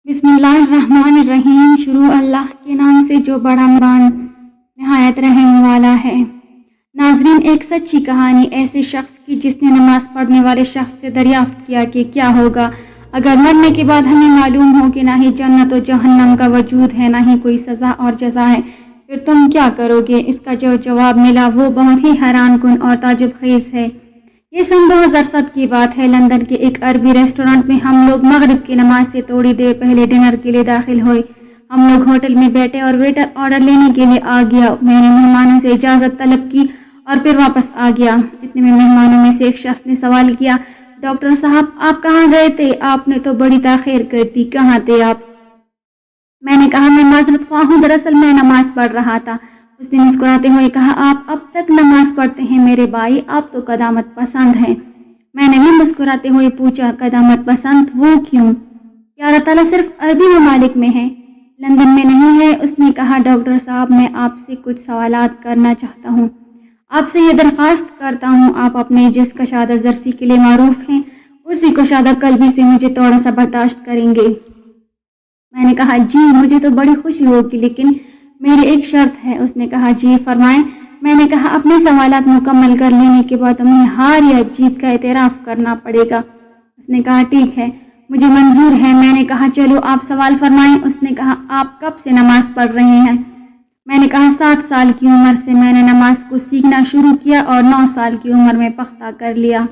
बिस्मिल्लाहिर्रहमानिर्रहीम। शुरू अल्लाह के नाम से जो बड़ा मेहरबान नहायत रहम वाला है। नाजरीन, एक सच्ची कहानी ऐसे शख्स की जिसने नमाज पढ़ने वाले शख्स से दरियाफ्त किया कि क्या होगा अगर मरने के बाद हमें मालूम हो कि ना ही जन्नत और जहन्नम का वजूद है, ना ही कोई सज़ा और जज़ा है, फिर तुम क्या करोगे? इसका जो जवाब मिला वो बहुत ही हैरान कुन और ताजुब खेज है। ये सन 2007 की बात है। लंदन के एक अरबी रेस्टोरेंट में हम लोग मगरिब की नमाज से थोड़ी देर पहले डिनर के लिए दाखिल हुए। हम लोग होटल में बैठे और वेटर ऑर्डर लेने के लिए आ गया। मैंने मेहमानों से इजाज़त तलब की और फिर वापस आ गया। इतने में मेहमानों में से एक शख्स ने सवाल किया, डॉक्टर साहब आप कहाँ गए थे? आपने तो बड़ी ताख़ीर कर दी, कहाँ थे आप? मैंने कहा, मैं माजरत ख्वाह हूँ, दरअसल मैं नमाज पढ़ रहा था। उसने मुस्कुराते हुए कहा, आप अब तक नमाज पढ़ते हैं मेरे भाई, आप तो कदामत पसंद हैं। मैंने भी मुस्कुराते हुए पूछा, कदामत पसंद वो क्यों? क्या अल्लाह ताला सिर्फ अरबी ममालिक में है, लंदन में नहीं है? उसने कहा, डॉक्टर साहब मैं आपसे कुछ सवालात करना चाहता हूँ। आपसे ये दरख्वास्त करता हूँ, आप अपने जिस कशादा ज़र्फ़ी के लिए मारूफ हैं उसी कशादा कल्बी से मुझे थोड़ा सा बर्दाश्त करेंगे। मैंने कहा, जी मुझे तो बड़ी खुशी होगी, लेकिन मेरी एक शर्त है। उसने कहा, जी फरमाएं। मैंने कहा, अपने सवालात मुकम्मल कर लेने के बाद तुम्हें हार या जीत का एतराफ़ करना पड़ेगा। उसने कहा, ठीक है, मुझे मंजूर है। मैंने कहा, चलो आप सवाल फरमाएं। उसने कहा, आप कब से नमाज पढ़ रहे हैं? मैंने कहा, 7 साल की उम्र से मैंने नमाज को सीखना शुरू किया और 9 साल की उम्र में पख्ता कर लिया।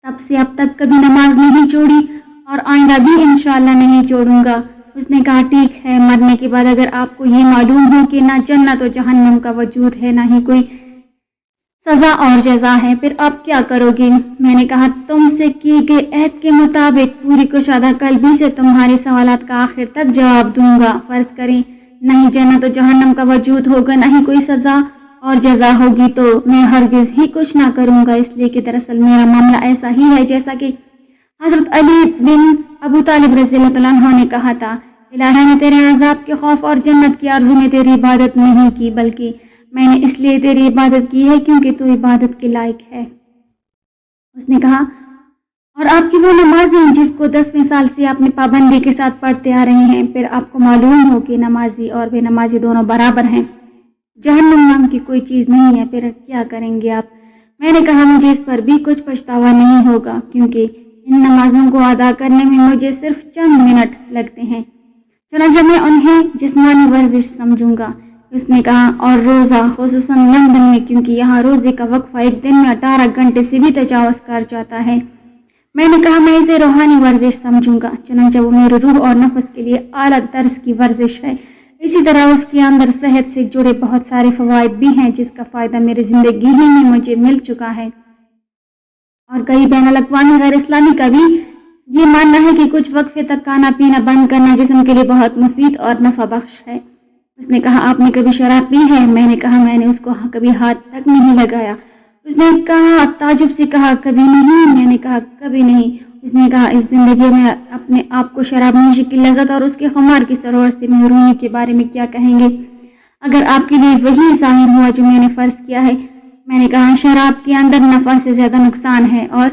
तब से अब तक कभी नमाज नहीं छोड़ी और आइंदा भी इंशाअल्लाह नहीं छोड़ूंगा। उसने कहा, ठीक है, मरने के बाद अगर आपको ये मालूम हो कि ना जन्नत और जहन्नम का वजूद है, ना ही कोई सज़ा और जज़ा है, फिर आप क्या करोगे? मैंने कहा, तुमसे किए गए अहद के मुताबिक पूरी कुशादा कल्बी से तुम्हारे सवालात का आखिर तक जवाब दूंगा। फ़र्ज़ करें नहीं जन्नत और जहन्नम का वजूद होगा, ना ही कोई सज़ा और जज़ा होगी, तो मैं हरगिज़ ही कुछ ना करूँगा, इसलिए कि दरअसल मेरा मामला ऐसा ही है जैसा कि हज़रत अली बिन अबू तालिब रज़ियल्लाहु अन्हु ने कहा था, इलाही ने तेरे अज़ाब के खौफ और जन्नत की आरज़ू में तेरी इबादत नहीं की, बल्कि मैंने इसलिए तेरी इबादत की है क्योंकि तू इबादत के लायक है। उसने कहा, और आपकी वो नमाज़ी जिसको 10वें साल से आपने पाबंदी के साथ पढ़ते आ रहे हैं, फिर आपको मालूम हो कि नमाजी और बेनमाजी दोनों बराबर हैं, जहन्नम नाम की कोई चीज़ नहीं है, फिर क्या करेंगे आप? मैंने कहा, मुझे इस पर भी कुछ पछतावा नहीं होगा, क्योंकि इन नमाजों को अदा करने में मुझे सिर्फ चंद मिनट लगते हैं, चुनांचे मैं उन्हें जिस्मानी वर्जिश समझूंगा। उसने कहा, और रोज़ा खुसूसन लंदन में, क्योंकि यहाँ रोज़े का वक्फा एक दिन में 18 घंटे से भी तजावज़ कर जाता है। मैंने कहा, मैं इसे रूहानी वर्जिश समझूंगा, चुनांचे वो मेरे रूह और नफ्स के लिए आला दर्ज की वर्जिश है। इसी तरह उसके अंदर सेहत से जुड़े बहुत सारे फ़वाइद भी हैं, जिसका फ़ायदा मेरी ज़िंदगी ही में मुझे मिल चुका है। और कई बैनुल अक़वामी गैर इस्लामी का भी ये मानना है कि कुछ वक्फे तक खाना पीना बंद करना जिस्म के लिए बहुत मुफीद और नफ़ा बख्श है। उसने कहा, आपने कभी शराब पी है? मैंने कहा, मैंने उसको कभी हाथ तक नहीं लगाया। उसने कहा, ताजुब से कहा, कभी नहीं? मैंने कहा, कभी नहीं। उसने कहा, इस जिंदगी में अपने आप को शराब नोशी की लज्जत और उसके खुमार की सरोवर से महरूमी के बारे में क्या कहेंगे, अगर आपके लिए वही ज़ाहिर हुआ जो मैंने फ़र्ज़ किया है? मैंने कहा, शराब के अंदर नफ़ा से ज़्यादा नुकसान है, और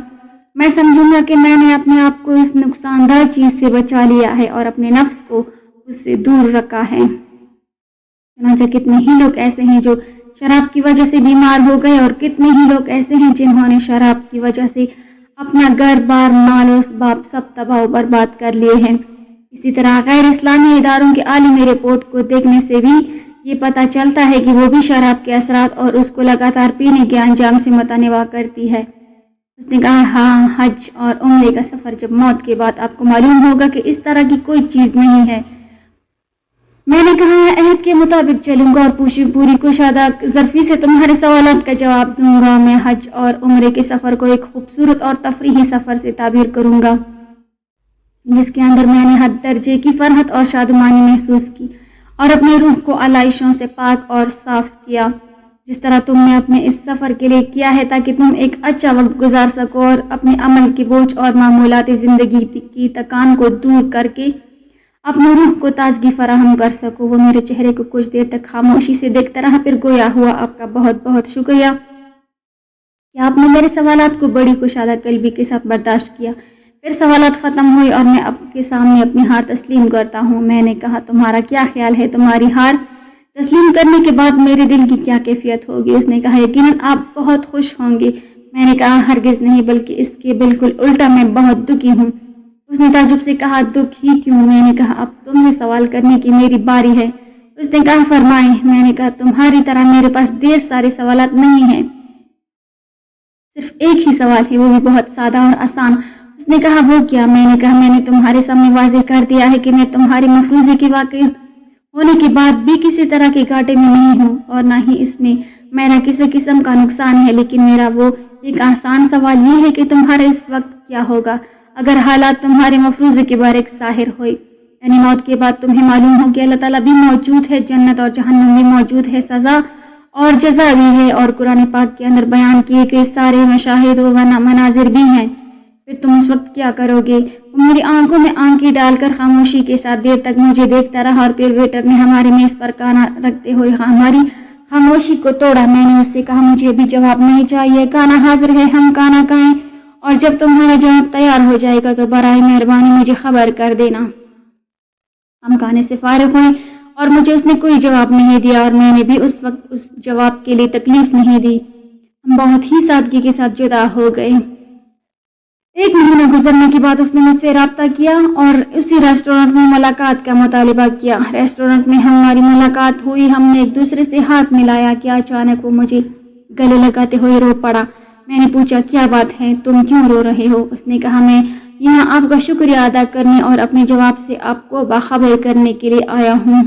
मैं समझूंगा कि मैंने अपने आप को इस नुकसानदार चीज़ से बचा लिया है और अपने नफ्स को उससे दूर रखा है। चुनांचे कितने ही लोग ऐसे हैं जो शराब की वजह से बीमार हो गए, और कितने ही लोग ऐसे हैं जिन्होंने शराब की वजह से अपना घर बार माल बाप सब तबाह बर्बाद कर लिए हैं। इसी तरह गैर इस्लामी इदारों के आलमी रिपोर्ट को देखने से भी ये पता चलता है कि वो भी शराब के असरात और उसको लगातार पीने के अंजाम से मुतनवा करती है। उसने कहा, हाँ, हज और उम्रे का सफ़र जब मौत के बाद आपको मालूम होगा कि इस तरह की कोई चीज़ नहीं है। मैंने कहा, मैं अहद के मुताबिक चलूंगा और पूरी कुशादा ज़र्फ़ी से तुम्हारे सवालात का जवाब दूंगा। मैं हज और उम्रे के सफ़र को एक खूबसूरत और तफरीही सफ़र से ताबीर करूंगा, जिसके अंदर मैंने हद दर्जे की फरहत और शादमानी महसूस की और अपने रूह को आलाइशों से पाक और साफ किया, जिस तरह तुमने अपने इस सफ़र के लिए किया है, ताकि तुम एक अच्छा वक्त गुजार सको और अपने अमल के बोझ और मामूलाती ज़िंदगी की थकान को दूर करके अपने रूह को ताजगी फराहम कर सको। वो मेरे चेहरे को कुछ देर तक खामोशी से देखता रहा, फिर गोया हुआ, आपका बहुत बहुत शुक्रिया कि आपने मेरे सवालात को बड़ी कुशादा कल्बी के साथ बर्दाश्त किया। پھر سوالات ختم ہوئی اور میں آپ کے سامنے اپنی ہار تسلیم کرتا ہوں۔ میں نے کہا تمہارا کیا خیال ہے؟ تمہاری ہار تسلیم کرنے کے بعد میرے دل کی کیا کیفیت ہوگی؟ اس نے کہا یقیناً آپ بہت خوش ہوں گے۔ میں نے کہا ہرگز نہیں، بلکہ اس کے بالکل الٹا، میں بہت دکھی ہوں۔ اس نے تعجب سے کہا دکھ ہی کیوں؟ میں نے کہا اب تم سے سوال کرنے کی میری باری ہے۔ اس نے کہا فرمائیں۔ میں نے کہا تمہاری طرح میرے پاس ڈھیر سارے سوالات نہیں ہیں، صرف ایک ہی سوال ہے، وہ بھی بہت سادہ اور آسان۔ اس نے کہا وہ کیا؟ میں نے کہا میں نے تمہارے سامنے واضح کر دیا ہے کہ میں تمہاری مفروضے کے واقع ہونے کے بعد بھی کسی طرح کے گھاٹے میں نہیں ہوں، اور نہ ہی اس میں میرا کسی قسم کا نقصان ہے۔ لیکن میرا وہ ایک آسان سوال یہ ہے کہ تمہارا اس وقت کیا ہوگا اگر حالات تمہارے مفروضے کے بارے ظاہر ہوئے، یعنی موت کے بعد تمہیں معلوم ہو کہ اللہ تعالیٰ بھی موجود ہے، جنت اور جہنم بھی موجود ہے، سزا اور جزا بھی ہے، اور قرآن پاک کے اندر بیان کیے گئے سارے مشاہد و مناظر بھی ہیں۔ پھر تم اس وقت کیا کرو گے؟ وہ میری آنکھوں میں آنکھیں ڈال کر خاموشی کے ساتھ دیر تک مجھے دیکھتا رہا، اور پھر ویٹر نے ہماری میز پر کھانا رکھتے ہوئے ہماری خاموشی کو توڑا۔ میں نے اس سے کہا مجھے ابھی جواب نہیں چاہیے، کھانا حاضر ہے، ہم کھانا کھائیں، اور جب تمہارا جواب تیار ہو جائے گا تو برائے مہربانی مجھے خبر کر دینا۔ ہم کھانے سے فارغ ہوئے اور مجھے اس نے کوئی جواب نہیں دیا، اور میں نے بھی اس وقت اس جواب کے لیے تکلیف نہیں دی۔ ہم بہت ہی سادگی کے ساتھ جدا ہو گئے۔ 1 مہینہ گزرنے کے بعد اس نے مجھ سے رابطہ کیا اور اسی ریسٹورنٹ میں ملاقات کا مطالبہ کیا۔ ریسٹورنٹ میں ہماری ملاقات ہوئی، ہم نے ایک دوسرے سے ہاتھ ملایا کہ اچانک وہ مجھے گلے لگاتے ہوئے رو پڑا۔ میں نے پوچھا کیا بات ہے، تم کیوں رو رہے ہو؟ اس نے کہا میں یہاں آپ کا شکریہ ادا کرنے اور اپنے جواب سے آپ کو باخبر کرنے کے لیے آیا ہوں۔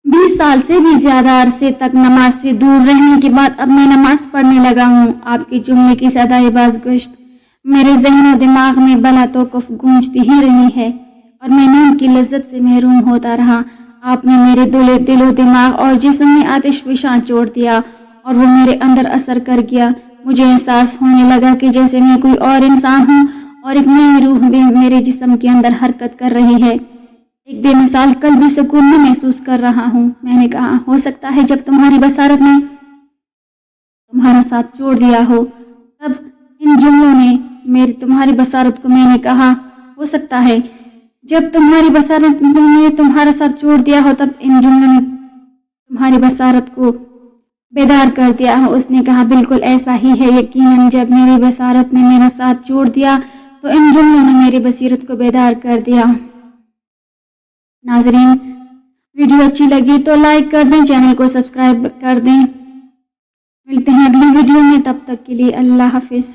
20 سال سے بھی زیادہ عرصے تک نماز سے دور رہنے کے بعد اب میں نماز پڑھنے لگا ہوں۔ آپ کے جملے کی صدائے بازگشت میرے ذہن و دماغ میں بلا توقف گونجتی ہی رہی ہے، اور میں نیند کی لذت سے محروم ہوتا رہا۔ آپ نے میرے دل و دماغ اور جسم میں آتش فشاں چھوڑ دیا، اور وہ میرے اندر اثر کر گیا۔ مجھے احساس ہونے لگا کہ جیسے میں کوئی اور انسان ہوں، اور ایک نئی روح بھی میرے جسم کے اندر حرکت کر رہی ہے۔ ایک بے مثال قلبی سکون میں محسوس کر رہا ہوں۔ میں نے کہا ہو سکتا ہے جب تمہاری بصارت نے تمہارا ساتھ چھوڑ دیا ہو تب ان جملوں نے تمہاری بصارت کو میں نے کہا ہو سکتا ہے جب تمہاری بصارت نے تمہارا ساتھ چھوڑ دیا ہو تب ان جملوں نے تمہاری بصارت کو بیدار کر دیا ہو۔ اس نے کہا بالکل ایسا ہی ہے، یقیناً جب میری بصارت نے میرا ساتھ چھوڑ دیا تو ان جملوں نے میری بصیرت کو بیدار کر دیا۔ ناظرین، ویڈیو اچھی لگی تو لائک کر دیں، چینل کو سبسکرائب کر دیں۔ ملتے ہیں اگلی ویڈیو میں، تب تک کے لیے اللہ حافظ۔